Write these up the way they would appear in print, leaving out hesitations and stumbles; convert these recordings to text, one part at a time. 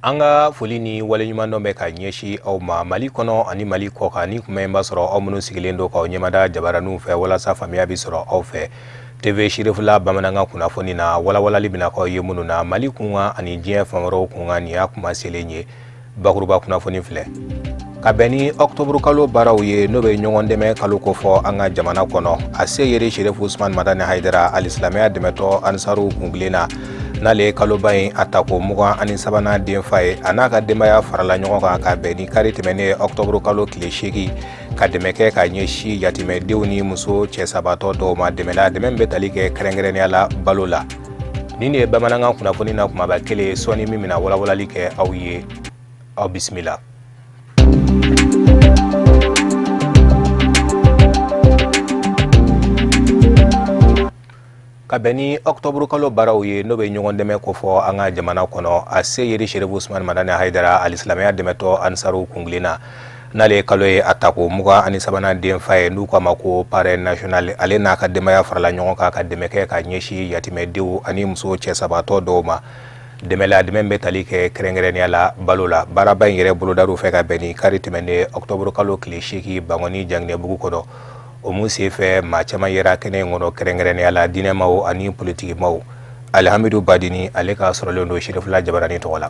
Anga foli ni waleɲuman dɔ bɛ ka ɲɛsi aw ma Mali kɔnɔ ani Mali kɔkan ni kuma in b'a sɔrɔ aw minnu sigilen don k'aw ɲɛmada jabaraniw fɛ walasa faamuya bi sɔrɔ aw fɛ. TV Shirifula bamanankan kunnafoni na walawalali bɛna k'aw ye minnu na Mali kunkan ani diɲɛ fan wɛrɛw kunkan nin y'a kuma selen ye. Bakuruba kunnafoni filɛ. Ka bɛn ni Octobre kalo baaraw ye n'o bɛ ɲɔgɔn dɛmɛ kalo kofɔ an ka jamana kɔnɔ a se yeri Sherifu Usman Madani Haidara alisilamɛya dɛmɛtɔ Ansaru kungilen na n'ale kaloba in a tako 23nan den fa ye a n'a ka denbaya farala ɲɔgɔn kan ka bɛn ni kari tɛmɛnen Octobre kalo tile 8 ka dɛmɛ kɛ ka ɲɛsi yatimɛdenw ni muso cɛ sabatɔ dɔw ma dɛmɛ min bɛ tali kɛ kɛrɛnkɛrɛnnenya la balo la. Nin de ye bamanankan kunnafoni na kumaba kelen sɔni min bɛna walawalali kɛ aw ye aw bisimila. Ka bɛn ni Octobre kalo baaraw ye n'o bɛ ɲɔgɔn dɛmɛ kofɔ an ka jamana kɔnɔ a se yeri Sherifu Usman Madani Haidara alisilamɛya dɛmɛtɔ Ansaru kungilen na n'ale kalo ye a tako 23nan den fa ye n'u k'a ma ko Parrain National ale n'a ka denbaya farala ɲɔgɔn kan ka dɛmɛ kɛ ka ɲɛsi yatimɛdenw ani muso cɛ sabatɔ dɔw ma dɛmɛ bɛ tali kɛ kɛrɛnkɛrɛnnenya la balo la baaraba in yɛrɛ bolodariw fɛ ka bɛn ni kari tɛmɛnen Octobre kalo tile 8 Bangoni Janginɛbugu kɔnɔ o mun senfɛ maa caman yera kɛnɛ in kɔnɔ kɛrɛnkɛrɛnnenya la diinɛmaw ani politikimaw Alhamidu Badini ale ka sɔrɔlen don Shirifula jabarani tɔgɔ la.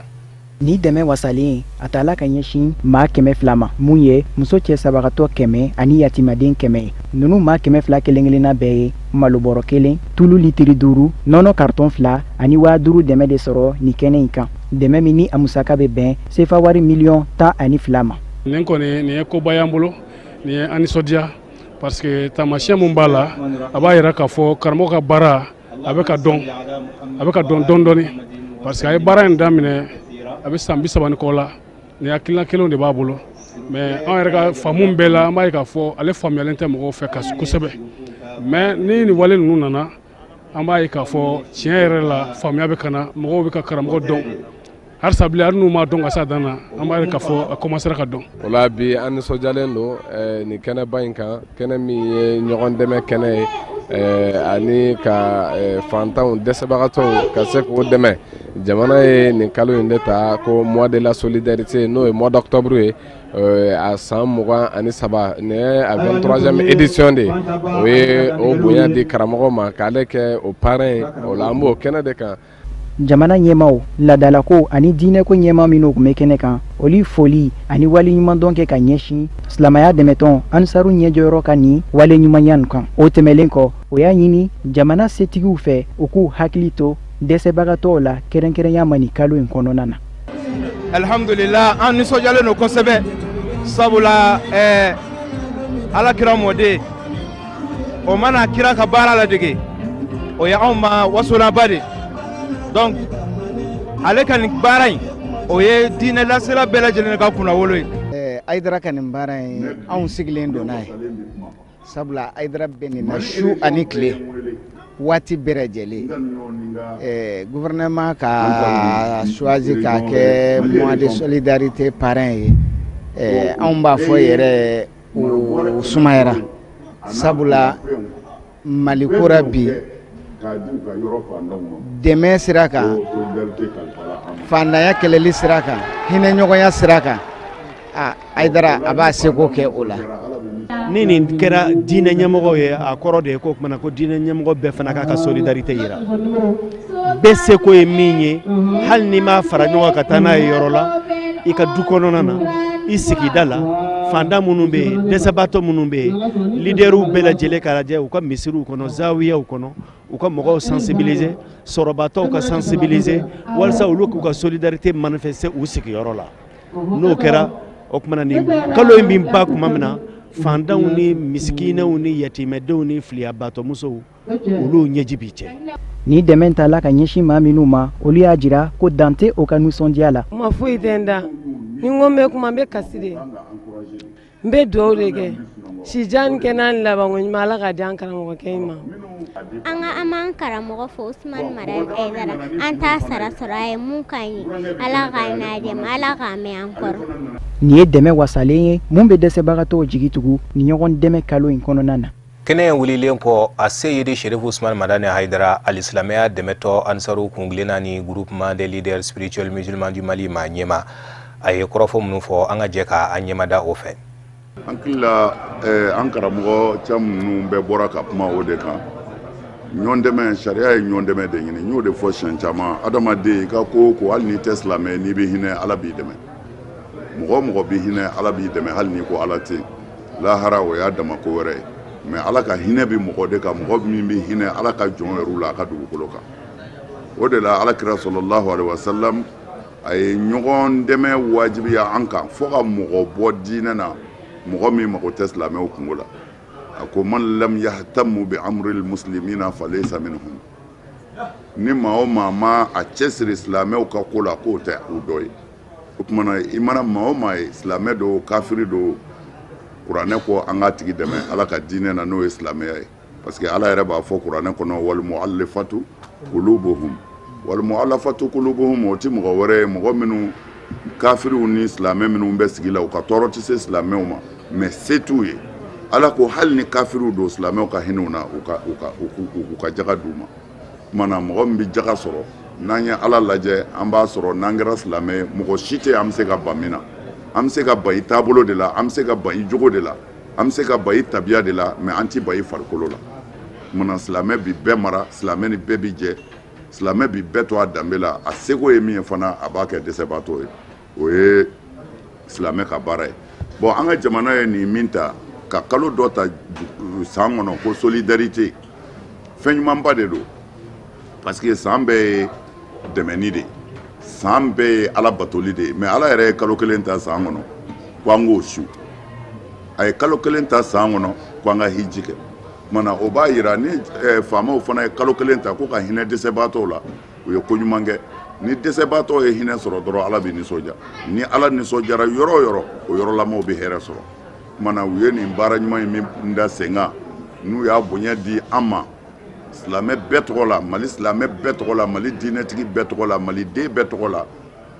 Ni dɛmɛ wasalen a taala ka ɲɛsin maa 200 ma mun ye muso cɛ sabagatɔ 100 ani yatimaden 100 nunu maa 200 kelen-kelenna bɛɛ ye malobɔrɔ 1 tulu litiri 5 nɔnɔ karton 2 ani waa 5 dɛmɛ de sɔrɔ ni kɛnɛ in kan dɛmɛ min ni a musaka bɛ bɛn sefa wari $10,000 ma. Nin kɔni nin ye koba y'an bolo nin ye an nisɔndiya parce que tamasiyɛn mun b'a la a b'a yira k'a fɔ karamɔgɔ ka baara a bɛ ka dɔn dɔɔni parce que a ye baara in daminɛ a bɛ san 30 kɔ la ni hakilina kelenw de b'a bolo mais an yɛrɛ ka faamu bɛɛ la an b'a ye k'a fɔ ale faamuyalen tɛ mɔgɔw fɛ kosɛbɛ mais ni nin wale ninnu nana an b'a ye k'a fɔ tiɲɛ yɛrɛ la faamuya bɛ kana mɔgɔw bɛ ka karamɔgɔ dɔn harisa bile hali n'u ma dɔn ka s'a dan na an b'a ye k'a fɔ a commencera ka dɔn. O la bi an nisɔndiyalen don nin kɛnɛba in kan kɛnɛ min ye ɲɔgɔn dɛmɛ kɛnɛ ye ani ka fantanw dɛsɛbagatɔw ka se k'o dɛmɛ jamana ye nin kalo in de ta ko mois de la solidarité n'o ye mois d'octobre ye a san 23 nin ye a 23e édition de o ye o bonya di karamɔgɔ ma k'ale kɛ o parrain o la an b'o kɛnɛ de kan. Jamana ɲɛmaw ladalako ani diinɛko ɲɛma minnu tun bɛ kɛnɛ kan olu foli ani waleɲuman dɔn kɛ ka ɲɛsin silamɛya dɛmɛtɔn Ansaru ɲɛjɔyɔrɔ ka nin waleɲumanya nin kan o tɛmɛlen kɔ o y'a ɲini jamana setigiw fɛ u k'u hakili to dɛsɛbagatɔw la kɛrɛnkɛrɛnya ma nin kalo in kɔnɔna na. Alhamdulillah an nisɔndiyalen don kosɛbɛ sabula Alakira mɔden o mana kira ka baara ladege o ye anw ma wasolaba de donc ale ka nin baara in o ye diinɛ lasela bɛɛ lajɛlen ka kunnawolo ye. Haidara ka nin baara in anw sigilen don n'a ye sabula Haidara bɛ nin na su ani tile waati bɛɛ lajɛlen gouvernement ka choisi k'a kɛ mois de solidarité parrain ye anw b'a fɔ yɛrɛ o sumayara sabula Mali kora bi dɛmɛ sira kan fandanya kɛlɛli sira kan hinɛ ɲɔgɔnya sira kan Haidara a b'a seko kɛ o la. Ni nin kɛra diinɛ ɲɛmɔgɔ ye a kɔrɔ de ye ko kumana ko diinɛ ɲɛmɔgɔ bɛɛ fana k'a ka solidarité yira bɛɛ seko ye min ye hali n'i m'a fara ɲɔgɔn ka taa n'a ye yɔrɔ la i ka du kɔnɔna na i sigida la fanda minnu bɛ yen dɛsɛbaatɔ minnu bɛ yen leaderw bɛɛ lajɛlen k'a lajɛ u ka misiriw kɔnɔ zawiyaw kɔnɔ u ka mɔgɔw sensibiliser sɔrɔbaatɔw ka sensibiliser walasa olu k'u ka solidarité manifester u sigiyɔrɔ la n'o kɛra o kumana nin kalo in bɛ ba kuma min na fandanw ni misikinɛw ni yatimɛdenw ni filiyabaatɔmusow olu ɲɛji bi cɛ. Ni dɛmɛ tala ka ɲɛsin maa minnu ma olu y'a jira ko dan tɛ o ka nisɔndiya la. Ma foyi tɛ n da ni n ko n bɛ kuma n bɛ kasi de n bɛ dugawu de kɛ sijan kɛ n'an labanko ɲuman Ala ka di an karamɔgɔkɛ in ma. An ka an b'an karamɔgɔ fo Usman Madani Haidara an t'a sara sɔrɔ a ye mun ka ɲi Ala k'a n'a dɛmɛ Ala k'a mɛn an kɔrɔ. Nin ye dɛmɛ wasalen ye mun bɛ dɛsɛbagatɔw jigi tugu ni ɲɔgɔn dɛmɛ kalo in kɔnɔna na. kene wulilen ko aseyidi Sheriff Ousmane Madane Haidara al-Islamia demeto ansaru kunglena ni groupement des leaders spirituels musulmans du Mali manyema ay korofo munufo anga jeka anyema da ofen ankila ankara mo cham nu be boraka kuma ode kan nyondeme sharia nyondeme de ngini nyode fo chanchama adama de ka ko al ni Tesla me ni be hine ala bi deme mo bi hine ala bi deme hal ni ko alati la hara wa ya dama ko wore mais ala ka hine bi mo de ka mo min bi hine ala ka jonweru la ka dugu koloka o de la ala kira sallallahu alaihi wasallam ay nyogon deme wajibi ya anka fo ka mo bo dinana mo mi mo Tesla me o kungola ako man lam yahtamu bi amri al muslimina falaysa minhum ni ma a chesir islamé o ka kola ko ta udoy kuma imana ma islamé do kafiri do Qur'an ko anga tigi deme ala ka dine na no islamé ay parce que ala reba fo Qur'an ko no wal muallafatu qulubuhum oti mo wore mo minu kafiri ni islamé minu be sigila o ka toroti se islamé o ma mais c'est tout ala ko hal ni kafiru do islamé o ka hinuna o ka jaga duma mana mo mbi jaga soro nanya ala laje amba soro nangra islamé mo shite am se ga bamina am se ga bayi tabolo de la am se ga bayi jogo de la am se ga bayi tabia de la mais anti bayi farkolo la mana islamé bi be mara islamé ni be bi je islamé bi be to adambela a sego emi fana abaka de sebato o e islamé ka bare bon anga jamana ni minta ka kalo dota sangono ko solidarité fenyumamba de do parce que sambe demenide sambe ala batolide mais ala ere kalo kelenta sangono kwango shu ay kalo kelenta sangono kwanga hijike mana oba yira ni fama o fana kalo kelenta ko ka hine de sebato la o konyumange ni de sebato e hine soro doro ala bi ni soja ni ala ni soja ra yoro o yoro la mo bi here soro mana uye ni mbara nyuma mi nda senga nu ya bonya di ama islamé betola mali islamé betola mali dinetigi betola mali de betola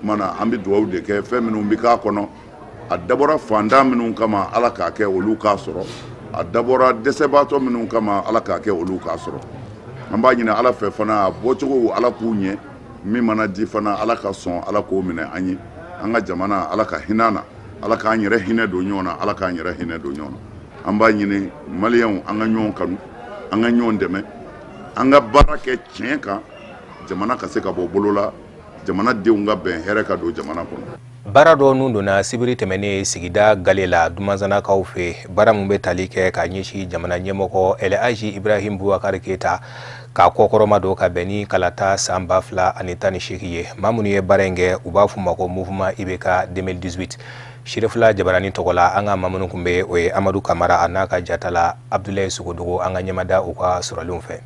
mana ambi duwaw de ke feminu mbika kono adabora fanda minu kama ala ka ke olu ka soro adabora desebato minu kama ala ka ke olu ka soro amba nyina ala fe fana bochogo ala kunye mi mana di fana ala ka son ala ko mine anyi anga jamana ala ka hinana ala ka nyere hine do nyona ala ka nyere hine do nyona amba nyine maliyan anga nyon kanu anga nyon deme anga barake chenka jamana ka se ka bo bolola jamana de unga ben hereka do jamana kono barado nundo na sibiri temene sigida galela dumazana kaufe baramumbe talike ka nyishi jamana nyemoko Aji Ibrahim Boubacar Keita ka kokoroma do ka beni kalata samba fla anitani shikiye mamuni barenge ubafu mako mouvement ibeka 2018 Shirifla jabarani tokola anga mamunu kumbe we Amadou Kamara anaka jatala Abdoulaye Sugodogo anga nyamada uka suralumfe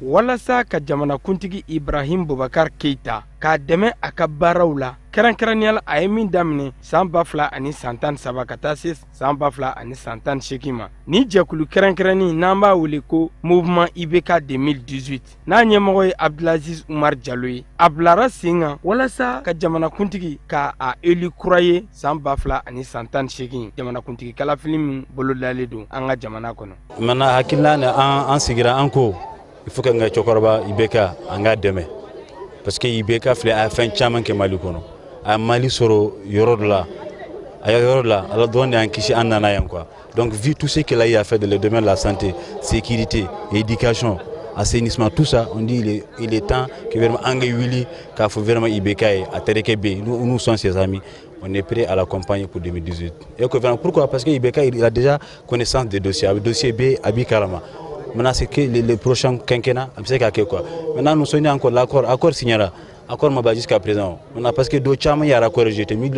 walasa ka jamana kuntigi Ibrahim Boubacar Keita ka deme aka baaraw la kɛrɛnkɛrɛnniyala a ye min daminɛ san 2017 ka taa se san 2018 ma ni jɛkulu kɛrɛnkɛrɛnni n'an b'a wele ko mouvement IBK 2018 n'a ɲɛmɔgɔ ye Abdelaziz Umar Jalo ye a bilara sen kan walasa ka jamana kuntigi ka a élu kura ye san 2018 jamana kuntigi kalafili min bolodalen don an ka jamana kɔnɔ. Mana hakilina ni an sigira an ko il faut que nga cɛkɔrɔba IBK an ka dɛmɛ parce que IBK filɛ a fɛn caman kɛ Mali kɔnɔ a Mali sɔrɔ yɔrɔ dɔ la a yɔrɔ la ala dɔrɔn de y'an kisi an nana yan quoi donc vu tout ce qu'il a fait dans le domaine de la santé, sécurité, éducation, assainissement, tout ça, on dit il est temps que vraiment Angé Willy, qu'il faut vraiment IBK à Terekebe, nous sommes ses amis, on est prêt à l'accompagner pour 2018. Et pourquoi? Parce que IBK il a déjà connaissance des dossiers, le dossier B, Abi Karama. Maintenant c'est que les prochains quinquennats, c'est quoi. Maintenant nous sommes encore l'accord signera. Accord Maba jusqu'à présent. Parce que Dochama y a l'accord rejeté, mais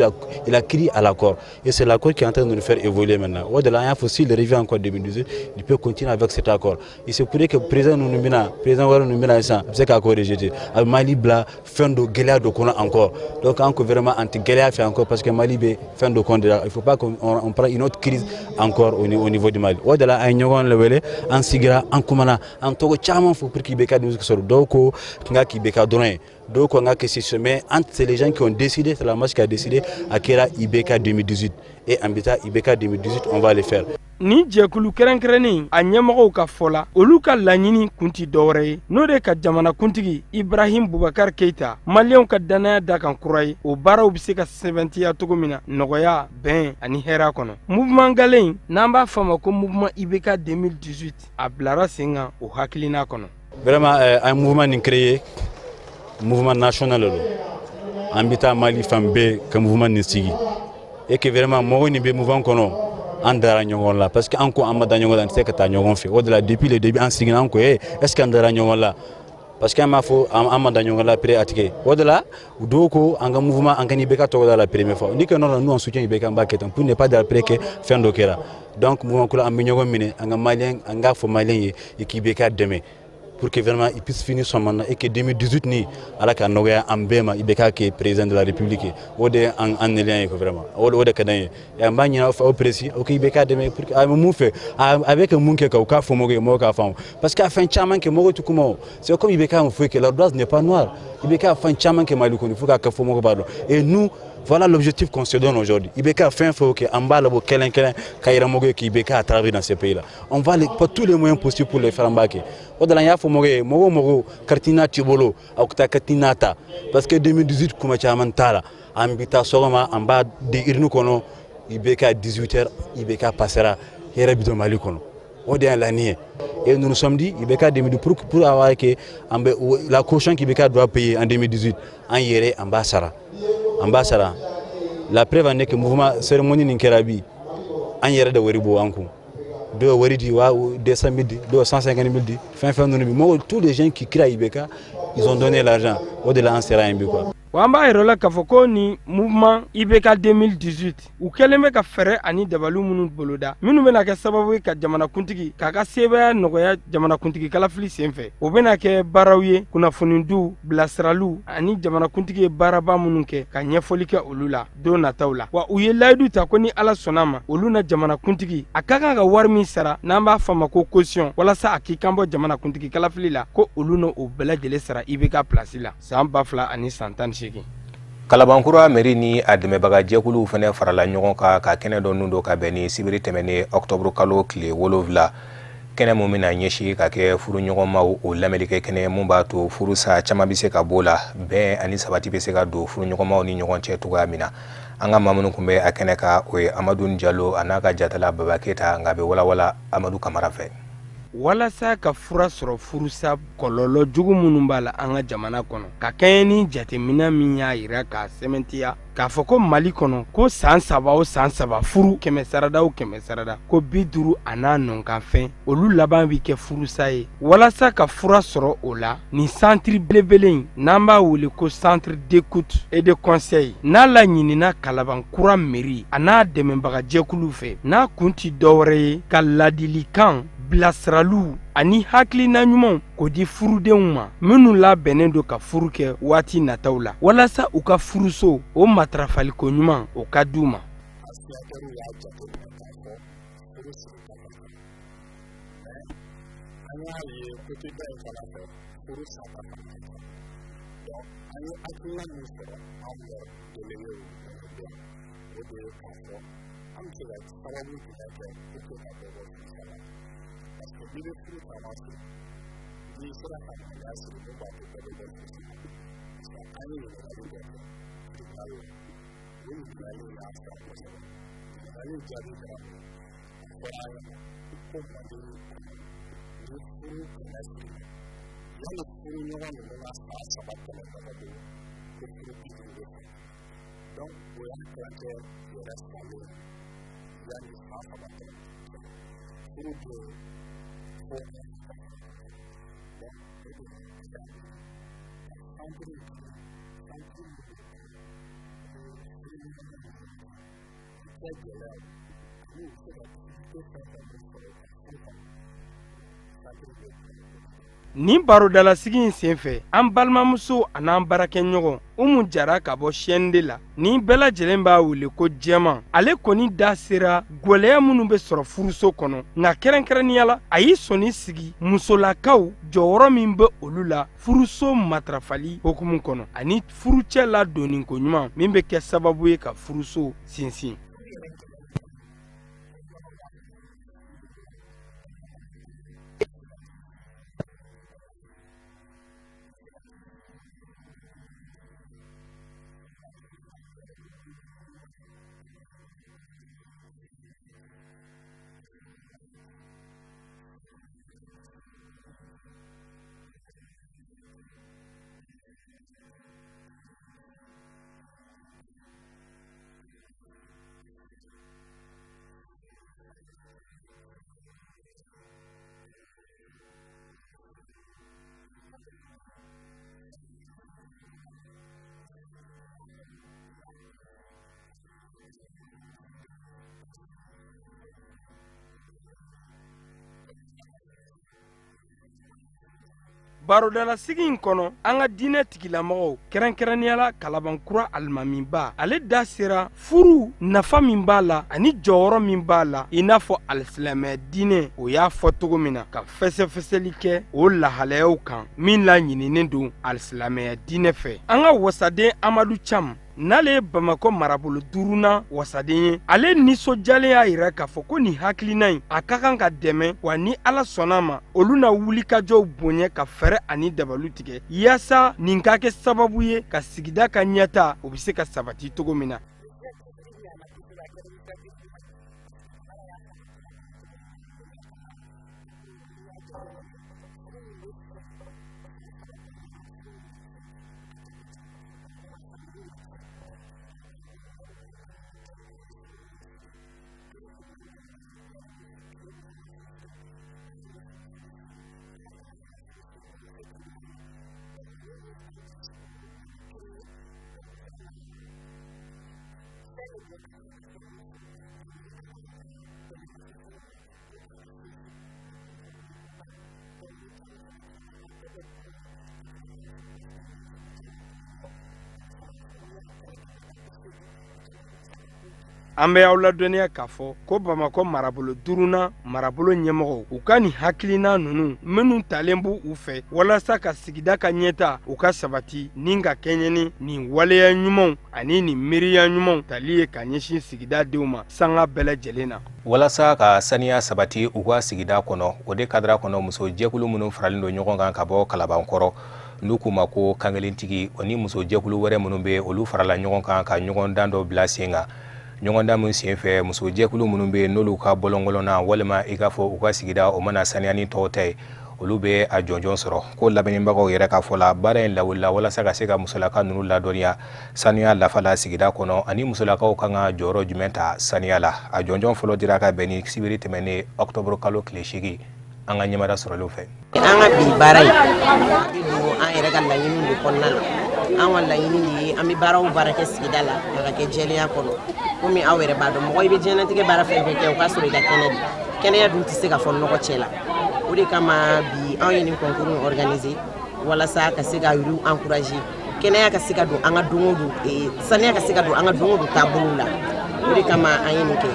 il a crié à l'accord. Et c'est l'accord qui est en train de nous faire évoluer maintenant. Au-delà, il faut s'il revient encore 2018, il peut continuer avec cet accord. Il se pourrait que le président nous mène ça, c'est l'accord rejeté. Mali Bla, fin de guerre de Kona encore. Donc encore vraiment anti-guerre fait encore parce que Mali est fin de compte. Il ne faut pas qu'on prenne une autre crise encore au niveau du Mali. Au-delà, il y a un level, en Sigra, en Koumana, en Togo, Tchaman, il faut que Kibeka nous sorte. Donc, Kibeka donne. Donc on a que ce chemin entre les gens qui ont décidé, c'est la marche qui a décidé à Kera IBK 2018 et en bêta IBK 2018 on va le faire. ni jɛkulu kɛrɛnkɛrɛnnen a ɲɛmɔgɔw ka fɔ la olu ka laɲini kun ti dɔwɛrɛ ye n'o de ka jamanakuntigi Ibrahim Boubacar Keita maliyɛnw ka danaya da kan kura ye o baaraw bɛ se ka sɛbɛntiya cogo min na nɔgɔya bɛn ani hɛrɛ kɔnɔ mouvement galen n'an b'a fɔ ma ko mouvement IBK 2018 a bilara sen kan o hakilina kɔnɔ vraiment un mouvement nin créé mouvement national lo an bɛ taa Mali fan bɛɛ ka mouvement nin sigi et que vraiment mɔgɔ nin bɛ mouvement kɔnɔ an dara ɲɔgɔn la parce que an ko an ma da ɲɔgɔn la an tɛ se ka taa ɲɔgɔn fɛ o de la depuis le début an sigina an ko est ce que an dara ɲɔgɔn la parce que an m'a fɔ an ma da ɲɔgɔn la après a tigɛ o de la u dɔw ko an ka mouvement an ka ni IBK tɔgɔ da la première fois ni que non nous on soutient IBK an b'a kɛ tan pour ne pas dire après que fɛn dɔ kɛra donc mouvement kula an bɛ ɲɔgɔn minɛ an ka maliyɛn an k'a fɔ maliyɛn ye et que IBK dɛmɛ pour que vraiment il puisse finir son mandat et que 2018 ni ala ka nɔgɔya an bɛɛ ma IBK kɛ président de la République o de an neliya ye vraiment o de ka d'an ye et an b'a ɲini aw fɛ aw précis o que IBK dɛmɛ pour que a bɛ mun fɛ a bɛ ka mun kɛ ka o k'a fɔ mɔgɔw ye mɔgɔw k'a faamu parce que a fɛn caman kɛ mɔgɔw tɛ kuma o c'est comme IBK mun foyi kɛ l'ardoise n'est pas noire IBK a fɛn caman kɛ Mali kɔnɔ il faut k'a fɔ mɔgɔw b'a dɔn et nous voilà l'objectif qu'on se donne aujourd'hui. IBK fait un faux que en bas là-bas quelqu'un qui IBK a travaillé dans ces pays-là. On va pas tous les moyens possibles pour les faire embarquer. Au-delà il y a mogo kartina tibolo akta katinata parce que 2018 comme tu as mentala ambita sogama en bas de irnu kono IBK 18h IBK passera here bidon Mali kono. Au-delà l'année et nous nous sommes dit IBK 2018 pour avoir que la caution qu'IBK doit payer en 2018 en yere ambassara. Ambassadeur, la preuve en est que le mouvement cérémonie Ninkerabi, en yere de Weribo Ankou, de Weridi, 200 000, 250 000, fin, tous les gens qui créent IBK, ils ont donné l'argent. Au-delà, on sera un peu quoi. Wamba erola kafoko ni mouvement IBK 2018 u kelen bɛ ka fɛrɛ ani dabalu minnu boloda minnu bɛna kɛ sababu ye ka jamanakuntigi k'a ka sebaya nɔgɔya jamanakuntigi kalafili senfɛ o bɛna kɛ baaraw ye kunnafonidiw bilasiraliw ani jamanakuntigi ye baaraba minnu kɛ ka ɲɛfɔli kɛ olu la don nataw la wa u ye layidu ta ko ni ala sɔnna ma olu na jamanakuntigi a ka kan ka wari min sara n'an b'a fɔ ma ko caution walasa a k'i kan bɔ jamanakuntigi kalafili la ko olu n'o bɛɛ lajɛlen sara IBK place la san 2000 ani san 10 Kalabankura mairie ni a dɛmɛbaga jɛkuluw fɛnɛ farala ɲɔgɔn kan ka kɛnɛ dɔ nun dɔ ka bɛn ni sibiri tɛmɛnen octobre kalo tile 7 kɛnɛ mun bɛna ɲɛsi ka kɛ furuɲɔgɔnmaw o lamɛnlikɛ kɛnɛ mun b'a to furusa caman bɛ se ka bɔ la bɛn ani sabati bɛ se ka don furuɲɔgɔnmaw ni ɲɔgɔn cɛ cogoya min na an ka maa minnu kun bɛ a kɛnɛ kan o ye Amadou Diallo a n'a ka jatala Baba Keita nka a bɛ walawala Amadou Kamara fɛ. Walasa ka fura sɔrɔ furusa kɔlɔlɔ jugu minnu b'a la an ka jamana kɔnɔ ka kɛɲɛ ni jateminɛ min y'a yira k'a sɛmɛntiya k'a fɔ ko Mali kɔnɔ ko san 3 o san 3 furu 100 sarada o 100 sarada ko 50 a n'a nɔnkanfɛn olu laban bɛ kɛ furusa ye walasa ka fura sɔrɔ o la ni centre belebele in n'an b'a wele ko centre d'écoute et de conseil n'a la ɲinina Kalabankura mairie a n'a dɛmɛbaga jɛkulu fɛ n'a kun ti dɔwɛrɛ ye ka ladilikan bilasiraliw ani hakilina ɲumanw ko di furudenw ma minnu labɛnnen do ka furu kɛ waati nataw la walasa u ka furuso o matarafaliko ɲuman o ka d'u ma. Nin barodalasigi in senfɛ an balimamuso an'an baarakɛɲɔgɔn Umu Jara ka bɔ chaîne de la ni bɛɛ lajɛlen b'a wele ko jɛman ale kɔni da sera gwɛlɛya minnu bɛ sɔrɔ furuso kɔnɔ nka kɛrɛnkɛrɛnnenya la a y'i sɔnni sigi musolakaw jɔyɔrɔ min bɛ olu la furuso matarafali hokumu kɔnɔ ani furucɛ ladonni ko ɲuman min bɛ kɛ sababu ye ka furuso sinsin. barodala sigi in kɔnɔ an ka diinɛ tigilamɔgɔw kɛrɛnkɛrɛnniyala kalabankura alimaminba ale da sera furu nafa min b'a la ani jɔyɔrɔ min b'a la i n'a fɔ alisilamɛ diinɛ o y'a fɔ cogo min na ka fɛsɛfɛsɛli kɛ o lahalayaw kan min la ɲininen don alisilamɛya diinɛ fɛ an ka wasaden amadu cam n'ale ye Bamako marabolo 5nan wasaden ye ale nisɔnjalen y'a yira k'a fɔ ko nin hakilina in a ka kan ka dɛmɛ wa ni Ala sɔnna ma olu na wulikajɔw bonya ka fɛrɛ ani dabalu tigɛ yaasa nin ka kɛ sababu ye ka sigida ka ɲɛta o bɛ se ka sabati cogo min na. An bɛ aw ladɔnniya k'a fɔ ko Bamako marabolo 5nan marabolo ɲɛmɔgɔw u ka nin hakilina ninnu minnu talen b'u u fɛ walasa ka sigida ka ɲɛta u ka sabati ni ka kɛɲɛ nin waleya ɲumanw ani nin miiriya ɲumanw tali ye ka ɲɛsin sigida denw ma sanga bɛɛ lajɛlen na. Walasa ka saniya sabati u ka sigida kɔnɔ o de kadira kɔnɔ muso jɛkulu minnu faralen don ɲɔgɔn kan ka bɔ Kalabankɔrɔ n'u k'u ma ko kankelentigi o ni muso jɛkulu wɛrɛ minnu bɛ olu farala ɲɔgɔn kan ka ɲɔgɔn dan dɔ bila sen kan. ɲɔgɔn dan min sen fɛ muso jɛkulu minnu bɛ n'olu ka bɔlɔngɔlɔnna walima i k'a fɔ u ka sigida o mana saniya ni tɔw ta ye olu bɛ a jɔnjɔn sɔrɔ ko labɛnbagaw yɛrɛ ka fɔ la baara in lawulila walasa ka se ka musolaka ninnu ladɔnniya saniya lafala sigida kɔnɔ ani musolakaw kan ka jɔyɔrɔ jumɛn ta saniya la a jɔnjɔn fɔlɔ dira ka bɛn ni sibiri tɛmɛnen octobre kalo tile 8 an ka ɲɛmada sɔrɔlenw fɛ. An ka bi baara in an yɛrɛ ka laɲini de kɔnɔna la an ka laɲini de ye an bɛ baara kɛ sigida la a ka kɛ jɛlenya kɔnɔ komi aw yɛrɛ b'a dɔn mɔgɔ i bɛ diɲɛlatigɛ baara fɛn fɛn kɛ o k'a sɔrɔ i ka kɛnɛ de kɛnɛya dun tɛ se ka fɔ nɔgɔ cɛ la o de kama bi anw ye nin concours organiser walasa ka se ka yiriw encourager kɛnɛya ka se ka don an ka don o don saniya ka se ka don an ka don o don taabolo la o de kama an ye nin kɛ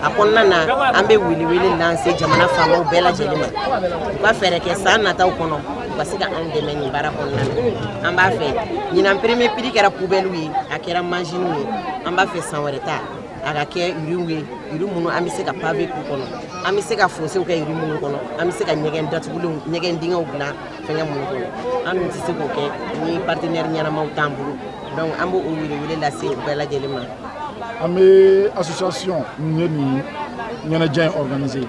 a kɔnɔna na an bɛ wele lase jamana faamaw bɛɛ lajɛlen ma u ka fɛɛrɛ kɛ san nataw kɔnɔ u ka se ka anw dɛmɛ nin baara kɔnɔna na an b'a fɛ ɲinan premier prix kɛra poubelle ye a kɛra machine ye an b'a fɛ san wɛrɛ ta a ka kɛ yiriw ye yiri minnu an bɛ se ka pavé k'u kɔnɔ an bɛ se ka fossé kɛ yiri minnu kɔnɔ an bɛ se ka ɲɛgɛn datugulenw ɲɛgɛn dingɛw dilan fɛngɛ minnu kɔnɔ an dun tɛ se k'o kɛ ni partenaire ɲɛnamaw t'an bolo donc an b'o wele lase u bɛɛ lajɛlen ma. An bɛ association ye nin ɲɛnajɛ in organiser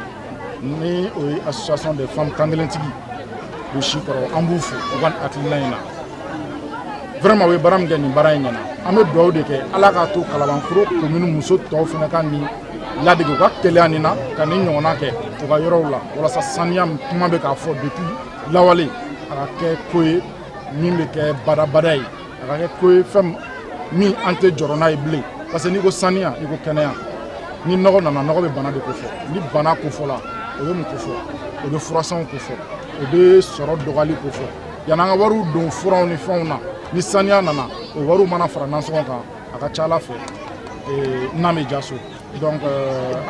ni o ye association des femmes kankelentigi de Sikɔrɔ an b'u fo u ka hakilina in na vraiment o ye baara min kɛ nin baara in ɲɛna an bɛ dugawu de kɛ Ala k'a to Kalabankɔrɔ commune muso tɔw fana ka nin ladege u ka teliya nin na ka nin ɲɔgɔnna kɛ u ka yɔrɔw la walasa saniya kuma bɛ k'a fɔ depuis lawale a ka kɛ ko ye min bɛ kɛ badabada ye a ka kɛ ko ye fɛn min an tɛ jɔrɔ n'a ye bilen parce que n'i ko saniya i ko kɛnɛya ni nɔgɔ nana nɔgɔ bɛ bana de ko fɔ ni bana ko fɔ la o bɛ mun ko fɔ o bɛ furasanw ko fɔ o bɛ sɔrɔ dɔgɔyali ko fɔ yan'an ka wariw don furaw ni fɛnw na ni saniya nana o wariw mana fara nasɔngɔ kan a ka ca Ala fɛ n'a bɛ ja so donc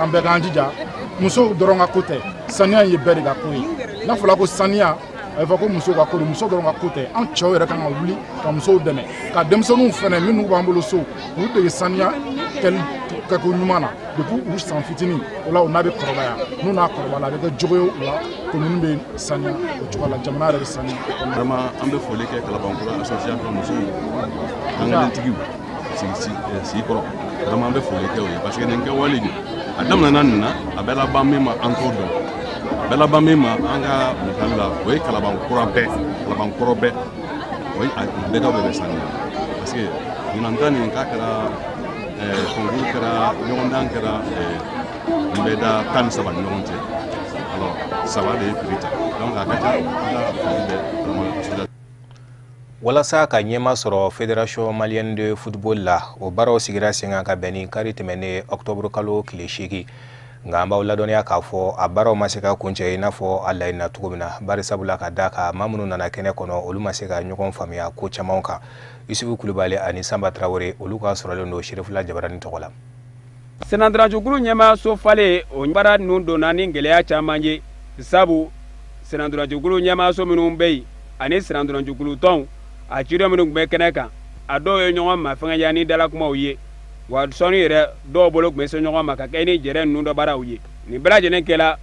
an bɛɛ k'an jija musow dɔrɔn ka ko tɛ saniya ye bɛɛ de ka ko ye n'a fɔra ko saniya a bɛ fɔ ko musow ka ko don muso dɔrɔn ka ko tɛ an cɛw yɛrɛ kan ka wuli ka musow dɛmɛ ka denmisɛnninw fɛnɛ minnu b'an bolo so k'u dege saniya kɛko ɲuman na depuis u san fitinin o la o n'a bɛ kɔrɔbaya n'u n'a kɔrɔbaya a bɛ kɛ jogo ye o la commune bɛ saniya o cogo la jamana yɛrɛ bɛ saniya. Vraiment an bɛ foli kɛ Kalabankɔrɔ association musow kankelentigiw Sikɔrɔ vraiment an bɛ foli kɛ o ye parce que nin kɛwale de a daminɛna nin na a bɛ laban min ma an t'o dɔn a bɛ laban min ma an ka misali la o ye Kalabankɔrɔ bɛɛ o ye a bɛɛ ka bɛɛ bɛ saniya parce que ɲinan ta nin k'a kɛra concours kɛra ɲɔgɔndan kɛra n bɛ da 13 ni ɲɔgɔn cɛ alors 3 de ye prix ta donc a ka ca an ka foli bɛ vraiment. Walasa ka ɲɛma sɔrɔ Fédération Malienne de Football la o baaraw sigira sen kan ka bɛn ni kari tɛmɛnen octobre kalo tile 8 nga an b'aw ladɔnniya k'a fɔ a baaraw ma se ka kuncɛ i n'a fɔ a laɲinina cogo min na bari sabula ka da ka maa minnu nana kɛnɛ kɔnɔ olu ma se ka ɲɔgɔn faamuya ko camanw kan Isufu Kulubali ani Samba Traore olu ka sɔrɔlen don Sheriffula Jabarani tɔgɔ la. Senandrajugulu ɲɛma so fale o baara ninnu donna ni gɛlɛya caman ye sabu Senandrajugulu ɲɛma so minnu bɛ yen ani Senandrajugulu tɔnw a cidɔ minnu tun bɛ kɛnɛ kan a dɔw ye ɲɔgɔn mafɛngɛya ni dalakumaw ye wa sɔnni yɛrɛ dɔw bolo tun bɛ se ɲɔgɔn ma ka kɛ ni jɛrɛ ninnu dɔ baaraw ye nin bɛɛ lajɛlen kɛla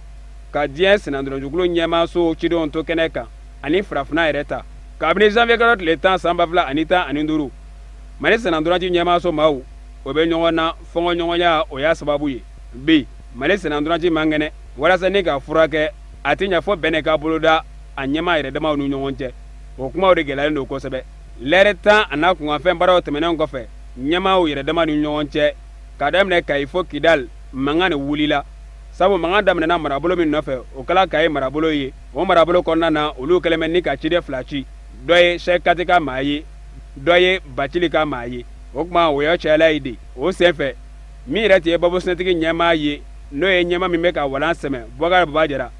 ka diɲɛ Senandrajugulu ɲɛma so cidenw to kɛnɛ kan ani farafinna yɛrɛ ta kabini janvier kalo tile 10 san 2015 Mali Senandraji ɲɛma so maaw o bɛ ɲɔgɔn na fɔngɔ ɲɔgɔnya o y'a sababu ye bi Mali Senandraji man kɛnɛ walasa ni ka furakɛ a tɛ ɲɛ fɔ bɛnɛ ka boloda a ɲɛma yɛrɛ damaw ni ɲɔgɔn cɛ o kumaw de gɛlɛyalen don kosɛbɛ lɛrɛ 10 a n'a kunkanfɛn baaraw tɛmɛnen kɔfɛ ɲɛmaw yɛrɛ dama ni ɲɔgɔn cɛ ka daminɛ Kayi fɔ Kidal mankan de wulila sabu mankan daminɛna marabolo min nɔfɛ o kɛla Kayi marabolo ye o marabolo kɔnɔna na olu kɛlen bɛ ni ka ciden fila ci dɔ ye Sɛki Kati ka maa ye dɔ ye Bacili ka maa ye o tuma o y'a cayala ye de o senfɛ min yɛrɛ tun ye Babusɛntigi ɲɛmaa ye n'o ye ɲɛma min bɛ ka walan sɛmɛ Bubakari Babajara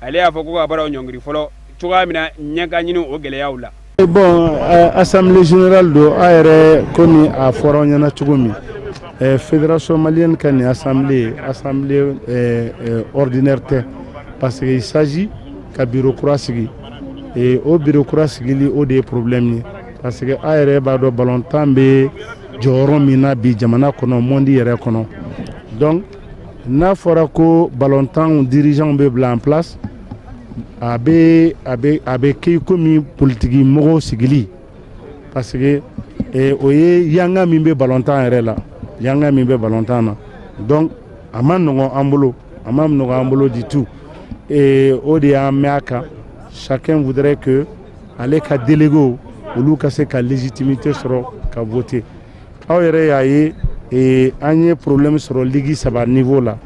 ale y'a fɔ ko ka baaraw ɲɔngiri fɔlɔ cogoya min na ɲɛ ka ɲini o gɛlɛyaw la. Bon, Assemblée générale do a yɛrɛ komi a fɔra ɲɛna cogo min Fédération malienne ka nin assemblée ordinaire tɛ parce que il s'agit ka bureau kura sigi o bureau kura sigili o de ye problème ye parce que a yɛrɛ b'a dɔn ballontan bɛ jɔyɔrɔ min na bi jamana kɔnɔ monde yɛrɛ kɔnɔ donc n'a fɔra ko ballontan dirigeants bɛ bila en place a bɛ kɛ komi politiki mɔgɔw sigili parce que o ye yanga min bɛ ballontan yɛrɛ la yanga min bɛ ballontan na donc a ma nɔgɔn an bolo du tout o de y'an mɛn a kan chacun voudrait que ale ka délégué olu ka se ka légitimité sɔrɔ ka voter aw yɛrɛ y'a ye an ye problème sɔrɔ ligue 3 niveau la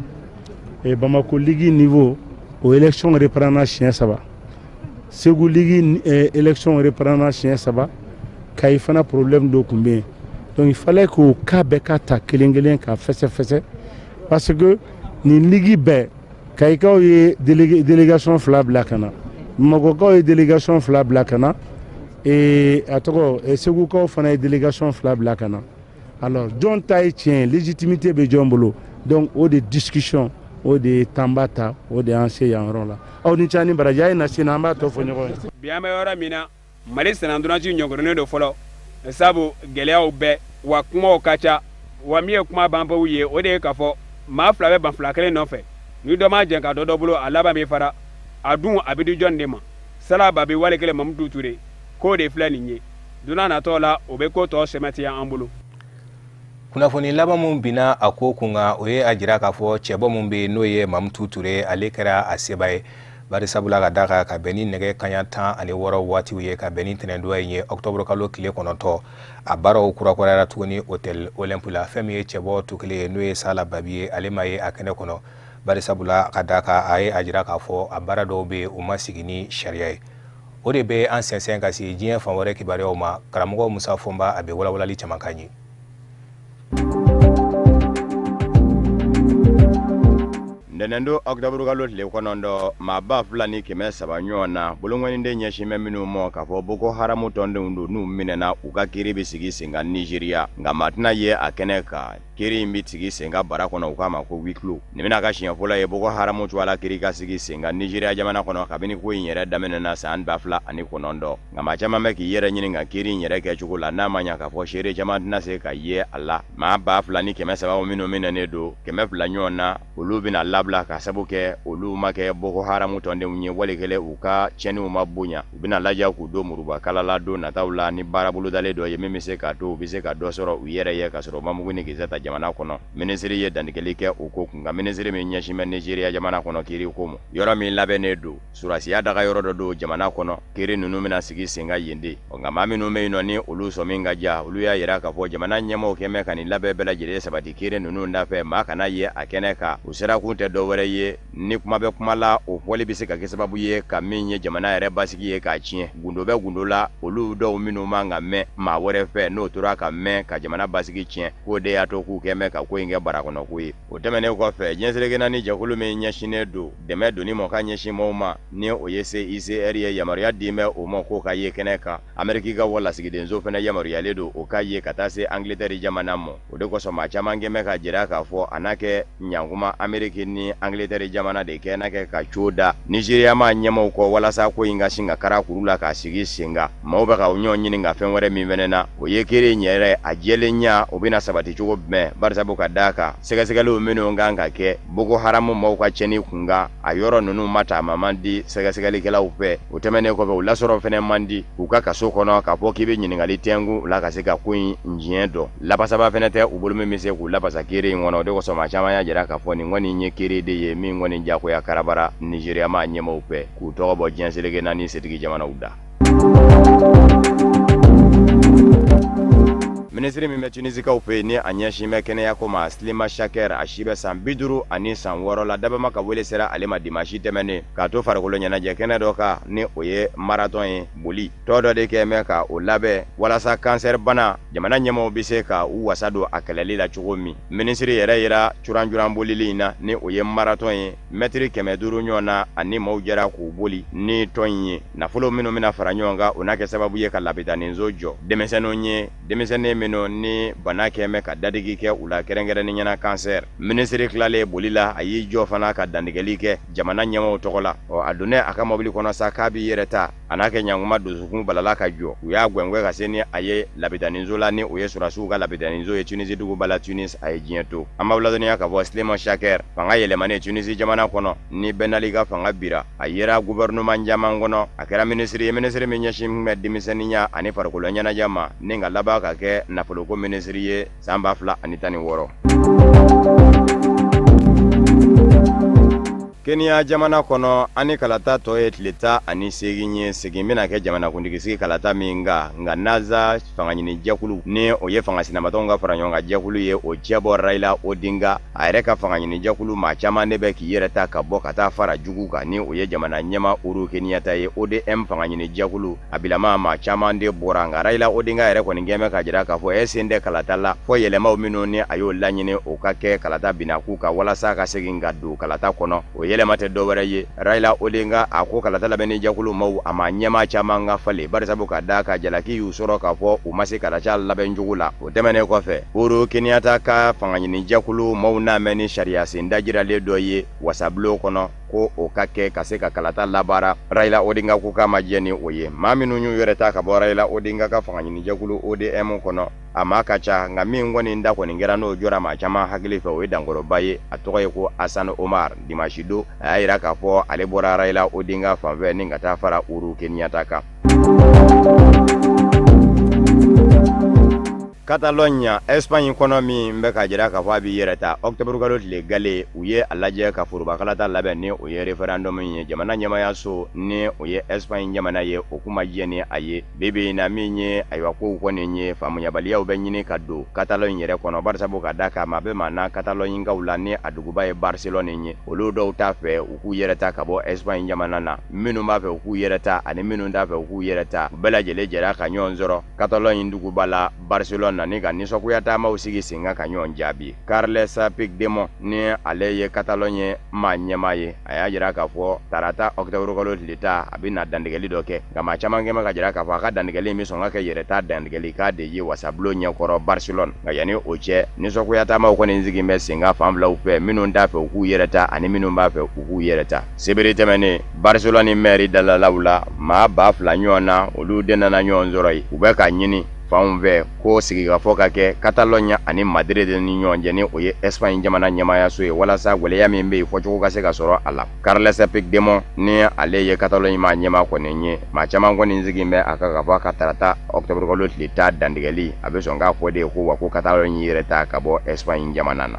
Bamako ligue niveau o élection reprendre siɲɛ 3 Segu ligue élection reprendre siɲɛ 3 Kayi fana problème dɔ tun bɛ yen donc il fallait k'o cas bɛɛ ka ta kelen-kelen ka fɛsɛ parce que nin ligue bɛɛ Kayikaw ye délégation 2 bila ka na Bamakokaw ye délégation 2 bila ka na a tɔgɔ Segukaw fana ye délégation 2 bila ka na alors jɔn ta ye tiɲɛ légitimité bɛ jɔn bolo donc o de discussion o de tanba ta o de an se yan yɔrɔ la aw ni ca ni baraji a ye na sini an b'a tɔ fɔ ɲɔgɔn ye. bi an bɛ yɔrɔ min na Mali Senandraji ɲɔgɔrɔnen don fɔlɔ sabu gɛlɛyaw bɛɛ wa kumaw ka ca wa min ye kuma banbaw ye o de ye k'a fɔ maa fila bɛ ban fila kelen nɔfɛ ni dɔ ma jɛn ka dɔ bolo a laban bɛ fara a dun a bɛ di jɔn de ma Salaba bɛ wale kelen Mamudu Ture k'o de filɛ nin ye don n'a nataw la o bɛ ko tɔ sɛmɛtiya an bolo. Kunnafoni laban mun bina a ko kunga o ye a jira k'a fɔ cɛbɔ mun bɛ n'o ye Mamudu Ture ale kɛra a seba ye bari sabula ka da ka bɛn ni nɛgɛ kaɲa 16 waatiw ye ka bɛn ni tɛnɛndonya in ye octobre kalo tile 9 a baaraw kurakurayara tuguni hôtel Olympe la fɛn min ye cɛbɔ tu kelen ye n'o ye Sala Babi ye ale ma ye a kɛnɛ kɔnɔ bari sabula ka da ka a ye a jira k'a fɔ a baara dɔw bɛ u ma sigi ni sariya ye o de bɛ an sɛnsɛn ka se diɲɛ fan wɛrɛ kibaruyaw ma karamɔgɔ Musa Fɔnba a bɛ walawalali caman kan ye. Ndenendo octobre kalo tile 9 maa ba 2 ni 300 ɲɔgɔn na bolongɔninde ɲɛsinmɛ minnu mɔ k'a fɔ Boko Haram tɔndenw don n'u minɛna u ka kiri bɛ sigi sen kan Nigeria nka maa tɛna ye a kɛnɛ kan kiri in bɛ sigi sen kan bara kɔnɔ u k'a ma ko huis clos nin bɛna ka siɲɛ fɔlɔ ye Boko Haram to ala kiri ka sigi sen kan Nigeria jamana kɔnɔ kabini ko in yɛrɛ daminɛna san 2009 nka maa caman bɛ k'i yɛrɛ ɲini ka kiri in yɛrɛ kɛcogo la n'a ma ɲɛ k'a fɔ seere caman tɛna se ka ye a la maa 2 ni 300 minnu minɛnen don 200 ɲɔgɔn na olu bɛna labila ka sabu kɛ olu ma kɛ Boko Haram tɔndenw ye walikɛlɛ u ka tiɲɛniw ma bonya u bɛna lajɛ k'u don muruba kalala don nataw la ni baara bolodalen dɔ ye min bɛ se ka to u bɛ se ka dɔ sɔrɔ u yɛrɛ ye ka sɔrɔ Mamugu ni kisɛ ta jamana kɔnɔ minisiri ye dantigɛli kɛ o ko kun nka minisiri min ɲɛsin bɛ Nigeria jamana kɔnɔ kiri ko ma yɔrɔ min labɛnnen don surasiya daga yɔrɔ dɔ don jamana kɔnɔ kiri ninnu bɛna sigi sen kan yen de nka maa minnu bɛ yen nɔ ni olu sɔn min ka diya olu y'a yira k'a fɔ jamana ɲɛmaaw kɛmɛ ka nin labɛn bɛɛ lajɛlen sabati kiri ninnu dafɛ maa kana ye a kɛnɛ kan u sera kun tɛ dɔ wɛrɛ ye ni kuma bɛ kuma la o fɔli bɛ se ka kɛ sababu ye ka min ye jamana yɛrɛ basigi ye k'a tiɲɛ gundo bɛ gundo la olu dɔw minnu man ka mɛn maa wɛrɛ fɛ n'o tora ka mɛn ka jamana basigi tiɲɛ k'o de y'a to k'u kɛ mɛn ka ko in kɛ barakɔnɔ ko ye o tɛmɛnen kɔfɛ diɲɛseleke naani jɛkulu min ɲɛsinnen don dɛmɛ donni mɔ ka ɲɛsin maaw ma ni o ye CICR ye yamaruya di bɛ o ma k'o ka ye kɛnɛ kan Amɛriki ka walasigidenso fɛnɛ yamaruyalen don o ka ye ka taa se Angleterre jamana ma o de kosɔn maa caman kɛ mɛn ka jira k'a fɔ a n'a kɛ ɲankuma Amɛriki ni Angleterre jamana de kɛ n'a kɛ ka cogo da Nigeria ma ɲɛmaw kɔ walasa ko in ka sin ka kara kuru la k'a sigi sen kan maaw bɛ ka ɲɔgɔn ɲini ka fɛn wɛrɛ min fɛnɛ na o ye kere ɲɛ yɛrɛ a jɛlen ɲa o bɛna sabati cogo jumɛn barisabu ka d'a kan sɛgɛsɛgɛliw minnu kan ka kɛ Boko Haram maaw ka cɛnni kun kan a yɔrɔ ninnu ma taama man di sɛgɛsɛgɛlikɛlaw fɛ o tɛmɛnen kɔfɛ o lasɔrɔ fɛnɛ man di u ka kaso kɔnɔ k'a fɔ k'i bɛ ɲininkali tɛngu la ka se ka ko in diɲɛ dɔn lapasaba fɛnɛ tɛ u bolo min bɛ se k'u lapasa kere in kɔnɔ o de kosɔn maa caman y'a jira k'a fɔ nin kɔni ye kere de ye min kɔni jagoya karabara Nigeria ma ɲɛmaaw fɛ k'u tɔgɔ bɔ diɲɛseleke naani setigi jamanaw da. Ministri min bɛ Tunisikaw fɛ ni a ɲɛsin bɛ kɛnɛya ko ma Slima Chaker a si bɛ san 50 ani san 6 la dabama ka wele sera ale ma dimanche tɛmɛnen k'a to farikolo ɲɛnajɛ kɛnɛ dɔ kan ni o ye marathon ye boli tɔ dɔ de kɛ mɛ ka o labɛn walasa cancer bana jamana ɲɛmaaw bɛ se ka u wasa don a kɛlɛli la cogo min ministri yɛrɛ yira curancuran bolili in na ni o ye marathon ye mɛtiri 500 ɲɔgɔn na ani maaw jɛra k'u boli ni tɔn in ye nafolo minnu bɛna fara ɲɔgɔn kan o n'a kɛ sababu ye ka labɛnninso jɔ denmisɛnninw ye denmisɛnnin minnu ni bana kɛmɛ ka dadigi kɛ u la kɛrɛnkɛrɛnni ɲɛna cancer ministre tilalen boli la a y'i jɔ fana ka dandigɛli kɛ jamana ɲɛmaaw tɔgɔ la a donnen a ka mobili kɔnɔ sa k'a b'i yɛrɛ ta a n'a kɛ ɲankuma dusukun balala ka jɔ u y'a gwɛngwɛ ka se ni a ye labɛnninso la ni o ye surasiw ka labɛnninso ye Tunisie duguba la Tunis a ye diɲɛ to an b'a ladɔnniya ka bɔ Slima Chaker fanga yɛlɛmanen Tunisie jamana kɔnɔ ni bɛɛ n'ali ka fanga bira a yera gouvernement caman kɔnɔ a kɛra ministre ye ministre min ɲɛsin bɛ denmisɛnninya ani farikolo ɲɛnajɛ ma ni ka laban ka kɛ nafoloko ministre ye san 2016. Kenya jamana kɔnɔ ani kalata tɔ ye tile 18 ye segin bɛna kɛ jamanakuntigisigi kalata min nga naza fangaɲini jɛkulu ni o ye fanga sinamatɔnw ka fara ɲɔgɔn kan jɛkulu ye o cɛbɔ Raila Odinga a yɛrɛ ka fangaɲini jɛkulu maa caman de bɛ k'i yɛrɛ ta ka bɔ ka taa fara jugu kan ni o ye jamana ɲɛma Uhuru Kenyatta ye ODM fangaɲini jɛkulu a bilama maa caman de bɔra nka Raila Odinga yɛrɛ kɔni gɛn bɛ ka jira k'a fɔ sen tɛ kalata la fɔ yɛlɛmaw minnu ni a y'o laɲini o ka kɛ kalata binaku ka walasa ka segin ka don kalata kɔnɔ o yɛlɛma tɛ dɔwɛrɛ ye Raila Odinga a ko kalata labɛnni jɛkulu maaw a ma ɲɛma caman ka falen barisabu ka da ka jalaki y'u sɔrɔ k'a fɔ u ma se kalata labɛn jugu la o tɛmɛnen kɔfɛ Uhuru Kenyatta ka fangaɲini jɛkulu maaw n'a mɛn ni sariya sen dajiralen dɔ ye wasabulon kɔnɔ ko o ka kɛ ka se ka kalata labaara Raila Odinga ko k'a ma jɛ ni o ye maa minnu y'u yɛrɛ ta ka bɔ Raila Odinga ka fangaɲini jɛkulu ODM kɔnɔ a ma ka ca nka min kɔni da kɔni kɛra n'o jɔra maa caman hakili fɛ o ye dankɔrɔba ye a tɔgɔ ye ko Hassan Omar dimanche don a y'a yira k'a fɔ ale bɔra Raila Odinga fanfɛ ni ka taa fara Uhuru Kenyatta kan. Catalogne Espagne kɔnɔ min bɛ ka jira k'a fɔ a b'i yɛrɛ ta octobre kalo tile gale u ye a lajɛ ka forobakalata labɛn ni o ye référendum ye jamana ɲɛmayaso ni o ye Espagne jamana ye o kuma jɛ ni a ye bibi in na min ye ayiwa kow kɔni ye faamuyabaliyaw bɛ ɲini ka don Catalogne yɛrɛ kɔnɔ barisabu ka da kan maa bɛ maa na Catalogne-kaw la ni a duguba ye Barcelone ye olu dɔw t'a fɛ u k'u yɛrɛ ta ka bɔ Espagne jamana na minnu b'a fɛ u k'u yɛrɛ ta ani minnu t'a fɛ u k'u yɛrɛ ta u bɛɛ lajɛlen jɛra ka ɲɔgɔn sɔrɔ Catalogne duguba la Barcelone na ni ka nisɔngoya taamaw sigi sen kan ka ɲɔgɔn jaabi Carles Puigdemont ni ale ye Catalogne maa ɲɛmaa ye a y'a jira k'a fɔ tarata octobre kalo tile ta a bɛna dantigɛli dɔ kɛ nka maa caman kɛn bɛ ka jira k'a fɔ a ka dantigɛli in bɛ sɔn ka kɛ yɛrɛ ta dantigɛli k'a de ye wasabulon ɲɛkɔrɔ Barcelone nka yanni o cɛ nisɔngoya taamaw kɔni sigi bɛ sen kan fan filaw fɛ minnu t'a fɛ u k'u yɛrɛ ta ani minnu b'a fɛ u k'u yɛrɛ ta sebere tɛmɛnen Barcelone maire dalalaw la maa 2000 ɲɔgɔn na olu de nana ɲɔgɔn sɔrɔ ye u bɛ ka ɲini fanw fɛ ko sigikafɔ ka kɛ Catalogne ani Madrid ni ɲɔgɔn cɛ ni o ye Espagne jamana ɲɛmaayaso ye walasa gwɛlɛya min bɛ yen fɔcogo ka se ka sɔrɔ a la Carles Puigdemont ni ale ye Catalogne maa ɲɛmaa kɔni ye maa caman kɔni sigi bɛ a ka ka fɔ a ka tarata octobre kalo tile 10 dantigɛli a bɛ sɔn k'a fɔ de ko wa ko Catalogne yɛrɛ ta ka bɔ Espagne jamana na.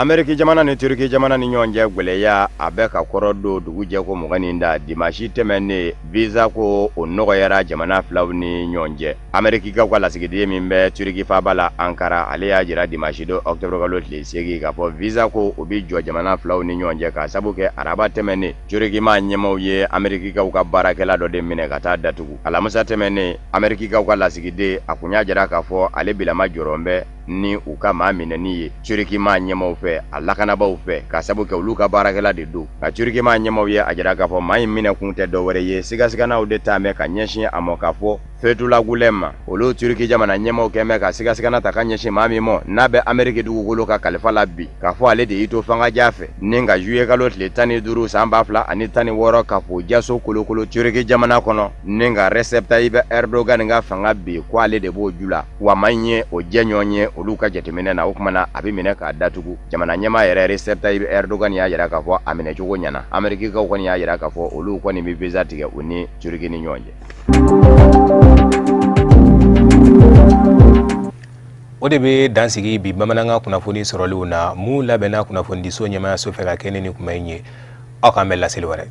Ameriki jamana ni Turki jamana ni ɲɔgɔn cɛ gwɛlɛya a bɛ ka kɔrɔ don dugu jɛ ko mugan da dimanche tɛmɛnen visa ko o nɔgɔyara jamana filaw ni ɲɔgɔn cɛ. Ameriki ka lasigiden min bɛ Turki faaba la Ankara ale y'a jira dimanche 2 octobre kalo tile 8 k'a fɔ visa ko o bi jɔ jamana filaw ni ɲɔgɔn cɛ ka sabu kɛ araba tɛmɛnen Turki ma ɲɛmaw ye Amerikikaw ka baarakɛla dɔ de minɛ ka taa datugu. Alamisa tɛmɛnen Amerikikaw ka lasigiden a kun y'a jira k'a fɔ ale bilama jɔrɔn bɛ ni u ka maa minɛni ye Turki ma ɲɛmaw fɛ a lakanabaw fɛ ka sabu kɛ olu ka baarakɛla de don. Ka Turki ma ɲɛmaw ye a jira k'a fɔ maa in minɛ kun tɛ dɔ wɛrɛ ye sigasiganaw de t'a mɛn ka ɲɛsin a ma k'a fɔ Fethullah Gulen ma. Olu Turki jamana ɲɛmaw kɛmɛ ka sigasigana ta ka ɲɛsin maa min ma n'a bɛ Ameriki dugukolo ka kalifa la bi k'a fɔ ale de y'i to fangaja fɛ ni ka juillet kalo tile 15 san 2016 ka fɔ jaso kolokolo Turki jamana kɔnɔ ni ka Recep Tayyip Erdogan ka fanga bi ko ale de b'o ju la wa maa in ye o jɛɲɔgɔn ye olu ka jateminɛ na o kumana a bɛ minɛ k'a datugu. Jamana ɲɛmaa yɛrɛ Recep Tayyip Erdogan y'a jira k'a fɔ a minɛ cogo ɲɛna. Amerikikaw kɔni y'a jira k'a fɔ olu kɔni bɛ visa tigɛ u ni Turki ni ɲɔgɔn cɛ. O de bɛ dansigi bi bamanankan kunnafoni sɔrɔliw na mun labɛnna kunnafoni diso ɲɛmaayaso fɛ ka kɛnɛ ni kuma in ye aw k'an bɛ laseli wɛrɛ.